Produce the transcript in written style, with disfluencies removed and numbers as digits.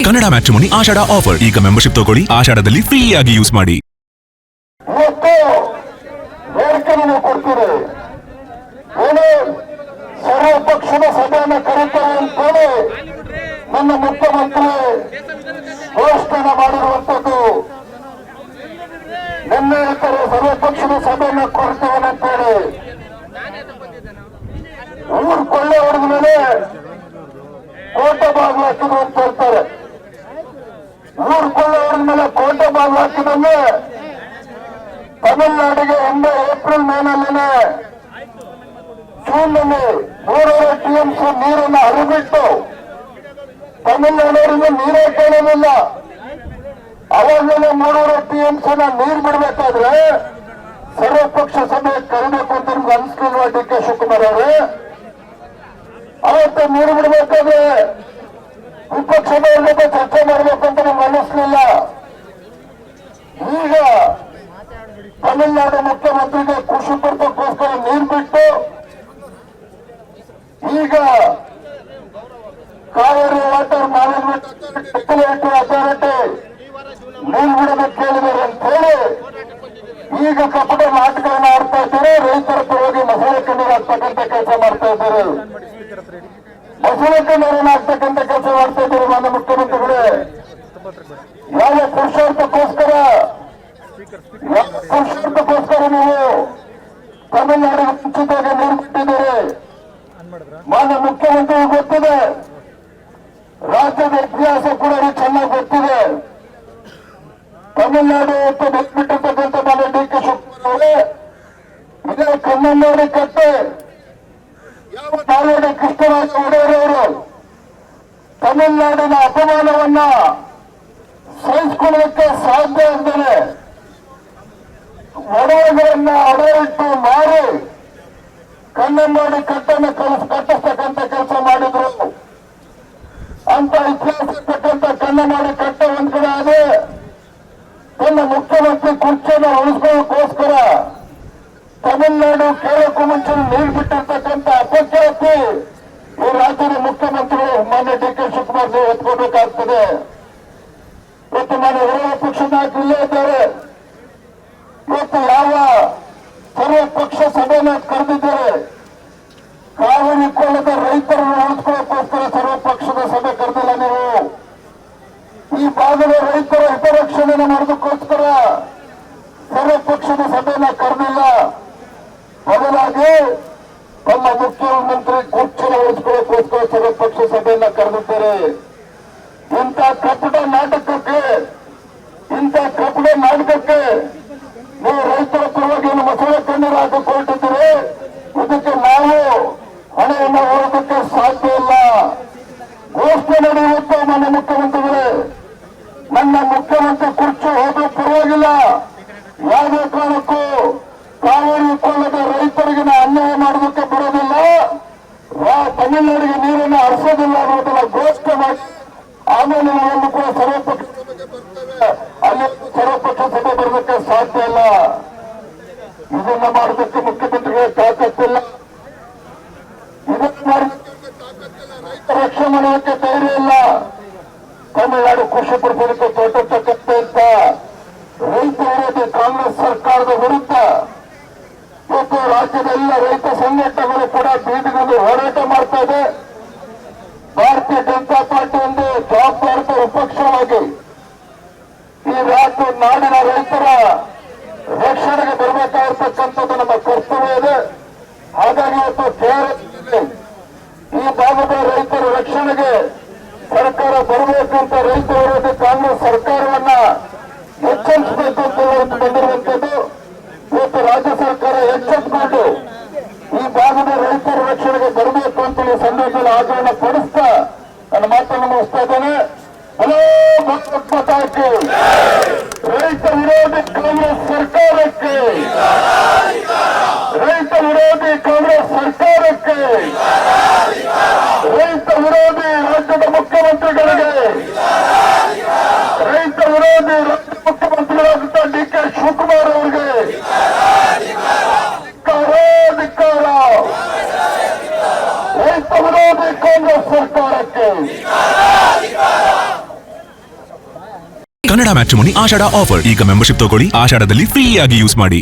Kannada matrimony ಆಷಾಢ offer. ಈಗ membership ತಗೊಳ್ಳಿ, ಆಷಾಢದಲ್ಲಿ free ಆಗಿ ಯೂಸ್ ಮಾಡಿ. ಸರ್ವ ಪಕ್ಷದ ಸಭೆಯನ್ನು ಕರೀತಾರೆ ಅಂತೇಳಿ ನನ್ನ ಮುಖ್ಯಮಂತ್ರಿ ಘೋಷಣೆ ಮಾಡಿರುವಂತದ್ದು. ನಿನ್ನೆ ಹೇಳ್ತಾರೆ ಸರ್ವ ಪಕ್ಷದ ಸಭೆಯನ್ನು ಕೊಡ್ತೇವೆ ಅಂತೇಳಿ. ಊರ್ ಕೊಳ್ಳೆ ಹೊಡೆದ ಮೇಲೆ ಕೋಟೆ ಬಾಗಿಲು ಹಾಕಿದ್ರು ಅಂತ ಹೇಳ್ತಾರೆ. ಊರ್ ಕೊಳ್ಳೆ ಹೊಡೆದ ಮೇಲೆ ಕೋಟೆ ಬಾಗಿಲು ಹಾಕಿದ್ರೆ ತಮಿಳುನಾಡಿಗೆ ಹಿಂದೆ ಏಪ್ರಿಲ್ ಮೇನಲ್ಲೇನೆ ಜೂನ್ನಲ್ಲಿ 300 TMC ನೀರನ್ನು ಹರಿಬಿಟ್ಟು ತಮಿಳುನಾಡಿಗೆ ನೀರೇ ಕೇಳೋದಿಲ್ಲ. ಅವಾಗಲೇ 300 TMC ನೀರು ಬಿಡಬೇಕಾದ್ರೆ ಸರ್ವಪಕ್ಷ ಸಭೆ ಕರೀಬೇಕು ಅಂತ ನಿಮ್ಗೆ ಅನಿಸ್ಲಿಲ್ವಾ DK ಶಿವಕುಮಾರ್ ಅವರೇ? ಅವತ್ತು ನೀರು ಬಿಡಬೇಕಾದ್ರೆ ವಿಪಕ್ಷದವ್ರ ಜೊತೆ ಚರ್ಚೆ ಮಾಡಬೇಕು ಅಂತ ನಿಮ್ಗೆ ಅನ್ನಿಸ್ಲಿಲ್ಲ. ಈಗ ತಮಿಳುನಾಡು ಮುಖ್ಯಮಂತ್ರಿಗೆ ಖುಷಿ ಪಡ್ತಕ್ಕೋಸ್ಕರ ನೀರು ಬಿಟ್ಟು ಈಗ ಕಾವೇರಿ ವಾಟರ್ ಮ್ಯಾನೇಜ್ಮೆಂಟ್ ಅಥಾರಿಟಿ ನೀರು ಬಿಡೋದಕ್ಕೆ ಕೇಳಿದ್ದಾರೆ ಅಂತ ಹೇಳಿ ಈಗ ಕಪಟ ನಾಟಕವನ್ನು ಆಡ್ತಾ ಇದ್ದಾರೆ. ರೈತರ ಪರವಾಗಿ ಮಸಾಲೆ ಕಣ್ಣೀರು ಹಾಕ್ತಕ್ಕಂಥ ಕೆಲಸ ಮಾಡ್ತಾ ಇದ್ದಾರೆ. ಮಸಾಲೆ ಕಣ್ಣೀರನ್ನು ಹಾಕ್ತಕ್ಕಂಥ ಕೆಲಸ ಮಾಡ್ತಾ ಇದ್ದಾರೆ ಮಾನ್ಯ ಮುಖ್ಯಮಂತ್ರಿಗಳೇ. ಯಾವ ಪುರುಷಾರ್ಥಕ್ಕೋಸ್ಕರ ನೀವು ತಮಿಳುನಾಡಿಗೆ ಮುಂಚಿತವಾಗಿ ನೀರು ಬಿಟ್ಟಿದ್ದೀರಿ? ಮಾನ್ಯ ಮುಖ್ಯಮಂತ್ರಿ ಗೊತ್ತಿದೆ, ರಾಜ್ಯದ ಇತಿಹಾಸ ಕೂಡ ಚೆನ್ನಾಗಿ ಗೊತ್ತಿದೆ. ತಮಿಳುನಾಡು ಬಿಟ್ಟಿರ್ತಕ್ಕಂಥ ಮಾನ್ಯ DK ಶಿವಕುಮಾರ್ ಅವರೇ, ಇದೇ ಕನ್ನಂಬಾಡಿ ಕಟ್ಟೆ ಯಾವ ನಾಲ್ವಡಿ ಕೃಷ್ಣರಾಜ ಒಡೆಯರವರು ತಮಿಳುನಾಡಿನ ಅಪಮಾನವನ್ನ ಸಹಿಸಿಕೊಳ್ಳಲಿಕ್ಕೆ ಸಾಧ್ಯ ಇದ್ದೇನೆ ಒಡವೆಗಳನ್ನ ಅಡವಿಟ್ಟು ಮಾರಿ ಕನ್ನಂಬಾಡಿ ಕಟ್ಟನ್ನು ಕಟ್ಟಿಸ್ತಕ್ಕಂಥ ಕೆಲಸ ಮಾಡಿದ್ರು. ಅಂತ ಇತಿಹಾಸ ಇರ್ತಕ್ಕಂಥ ಕನ್ನಂಬಾಡಿ ಕಟ್ಟೆ ಒಂದ್ ಕಡೆ ಆದ್ರೆ ತನ್ನ ಮುಖ್ಯಮಂತ್ರಿ ಕುರ್ಚಿಯನ್ನು ಉಳಿಸ್ಕೊಳ್ಳೋಕ್ಕೋಸ್ಕರ ತಮಿಳುನಾಡು ಕೇಳಕ್ಕೂ ಮುಂಚೆ ನೀರು ಬಿಟ್ಟಿರ್ತಕ್ಕಂಥ ಅಪಖ್ಯಾತಿ ಈ ರಾಜ್ಯದ ಮುಖ್ಯಮಂತ್ರಿಗಳು ಮಾನ್ಯ DK ಶಿವಕುಮಾರ್ ನೀವು ಎತ್ಕೋಬೇಕಾಗ್ತದೆ. ಇವತ್ತು ಮಾನ್ಯ ವಿರೋಧ ಪಕ್ಷ ನಾಯಕರು ಇಲ್ಲೇ ಇದ್ದಾರೆ. ಇವತ್ತು ಯಾವ ಸರ್ವ ಪಕ್ಷ ಸಭೆಯನ್ನು ಕರೆದಿದ್ದಾರೆ? ಕಾವೇರಿ ಕೊಳ್ಳದ ರೈತರನ್ನು ಉಳಿಸ್ಕೊಳ್ಳೋಕ್ಕೋಸ್ಕರ ಸರ್ವ ಪಕ್ಷದ ಸಭೆ ಕರೆದಿಲ್ಲ ನೀವು. ಈ ಭಾಗದ ರೈತರ ಹಿತರಕ್ಷಣೆಯನ್ನು ಮಾಡೋದಕ್ಕೋಸ್ಕರ ಸರ್ವ ಪಕ್ಷದ ಸಭೆಯನ್ನ ಕರೆದಿಲ್ಲ. ಬದಲಾಗಿ ತಮ್ಮ ಮುಖ್ಯಮಂತ್ರಿ ಕುರ್ಚಿನ ಉಳಿಸ್ಕೊಳ್ಳೋಕ್ಕೋಸ್ಕರ ಸರ್ವ ಪಕ್ಷ ಸಭೆಯನ್ನ ಕರೆದಿದ್ದಾರೆ. ಇಂಥ ಕಪಟ ನಾಟಕಕ್ಕೆ ನೀವು ರೈತರ ಪರವಾಗಿ ಮಸಾಲೆ ಕಣ್ಣೀರು ಹಾಕಿಕೊಂಡಿದ್ದೀರಿ. ಇದಕ್ಕೆ ನಾವು ಹೊಣೆಯನ್ನು ಹೊರೋದಕ್ಕೆ ಸಾಧ್ಯ ಇಲ್ಲ. ಘೋಷಣೆ ನಡೆಯುತ್ತೆ ನನ್ನ ಮುಖ್ಯಮಂತ್ರಿಗಳೇ. ನನ್ನ ಮುಖ್ಯಮಂತ್ರಿ ಕುರ್ಚಿ ಹೋದ್ರೂ ಪರವಾಗಿಲ್ಲ, ಯಾವುದೇ ಕಾರಣಕ್ಕೂ ಕಾವೇರಿ ಕೊಳ್ಳದ ರೈತರಿಗೆ ಅನ್ಯಾಯ ಮಾಡೋದಕ್ಕೆ ಬರೋದಿಲ್ಲ, ತಮಿಳುನಾಡಿಗೆ ನೀರನ್ನು ಹರಿಸೋದಿಲ್ಲ ಅನ್ನೋದನ್ನ ಘೋಷಣೆ ಮಾಡಿ ಆಮೇಲೆ ನಾವೆಲ್ಲೂ ಕೂಡ ಸರ್ವಪಕ್ಷ ಸಭೆಗೆ ಬರ್ತೇವೆ. ಅಲ್ಲಿ ಸರ್ವಪಕ್ಷ ಸಭೆ ಬರೋದಕ್ಕೆ ಸಾಧ್ಯ ಇಲ್ಲ. ಇದನ್ನ ಮಾಡೋದಕ್ಕೆ ಮುಖ್ಯಮಂತ್ರಿಗಳ ತಾಕತ್ತಿಲ್ಲ. ಇದನ್ನ ಮಾಡೋದಕ್ಕೆ ತಾಕತ್ತಿಲ್ಲ. ರೈತರ ರಕ್ಷಣೆ ಮಾಡೋದಕ್ಕೆ ಧೈರ್ಯ ಇಲ್ಲ. ತಮಿಳುನಾಡು ಕೃಷಿ ಪಡಿಸೋದಕ್ಕೆ ತೋಟಕ್ಕೆ ಅಂತ ರೈತ ವಿರೋಧಿ ಕಾಂಗ್ರೆಸ್ ಸರ್ಕಾರದ ವಿರುದ್ಧ ಇವತ್ತು ರಾಜ್ಯದ ಎಲ್ಲ ರೈತ ಸಂಘಟನೆಗಳು ಕೂಡ ಬೀದಿಗಿಳಿದು ಹೋರಾಟ ಮಾಡ್ತಾ ಇದೆ. ಭಾರತೀಯ ಜನತಾ ಪಾರ್ಟಿ ಒಂದು ಜವಾಬ್ದಾರಿತ ವಿಪಕ್ಷವಾಗಿ ಈ ರಾಜ್ಯ ನಾಡಿನ ರೈತರ ರಕ್ಷಣೆಗೆ ಬರಬೇಕಾಗಿರ್ತಕ್ಕಂಥದ್ದು ನಮ್ಮ ಕರ್ತವ್ಯ ಇದೆ. ಹಾಗಾಗಿ ಇವತ್ತು ಕೇರಳದಲ್ಲಿ ಈ ಭಾಗದ ರೈತರ ರಕ್ಷಣೆಗೆ ಸರ್ಕಾರ ಬರಬೇಕು ಅಂತ ರೈತ ವಿರೋಧಿ ಕಾಂಗ್ರೆಸ್ ಸರ್ಕಾರವನ್ನ ಎಚ್ಚರಿಸಬೇಕು ಅಂತ ಬಂದಿರುವಂತದ್ದು. ಇವತ್ತು ರಾಜ್ಯ ಸರ್ಕಾರ ಎಚ್ಚೆತ್ತುಕೊಂಡು ಈ ಭಾಗದ ರೈತರ ರಕ್ಷಣೆಗೆ ಬರಬೇಕು ಅಂತ ಈ ಸಂದರ್ಭದಲ್ಲಿ ಆಗ್ರಹ ಪಡಿಸ್ತಾ ನನ್ನ ಮಾತನ್ನು ಮುಗಿಸ್ತಾ ಇದ್ದೇನೆ. ಹಲೋ ಭಾರತ್ ಮಾತಾಕ್ಕೆ, ರೈತ ವಿರೋಧಿ ಕಾಂಗ್ರೆಸ್ ಸರ್ಕಾರಕ್ಕೆ, ರೈತ ವಿರೋಧಿ ಕಾಂಗ್ರೆಸ್ ಸರ್ಕಾರಕ್ಕೆ, ರೈತ ವಿರೋಧಿ ರಾಜ್ಯದ ಮುಖ್ಯಮಂತ್ರಿಗಳಿಗೆ, ರೈತ ವಿರೋಧಿ ರಾಜ್ಯ ಮುಖ್ಯಮಂತ್ರಿಗಳಾದಂತ DK ಶಿವಕುಮಾರ್ ಅವರಿಗೆ ಧಿಕ್ಕಾರ. ರೈತ ವಿರೋಧಿ ಕಾಂಗ್ರೆಸ್ ಸರ್ಕಾರಕ್ಕೆ ಕನ್ನಡ ಮ್ಯಾಟ್ರಿಮೋನಿ ಆಷಾಢ ಆಫರ್. ಈಗ ಮೆಂಬರ್ಶಿಪ್ ತಗೊಳ್ಳಿ, ಆಷಾಢದಲ್ಲಿ ಫ್ರೀ ಆಗಿ ಯೂಸ್ ಮಾಡಿ.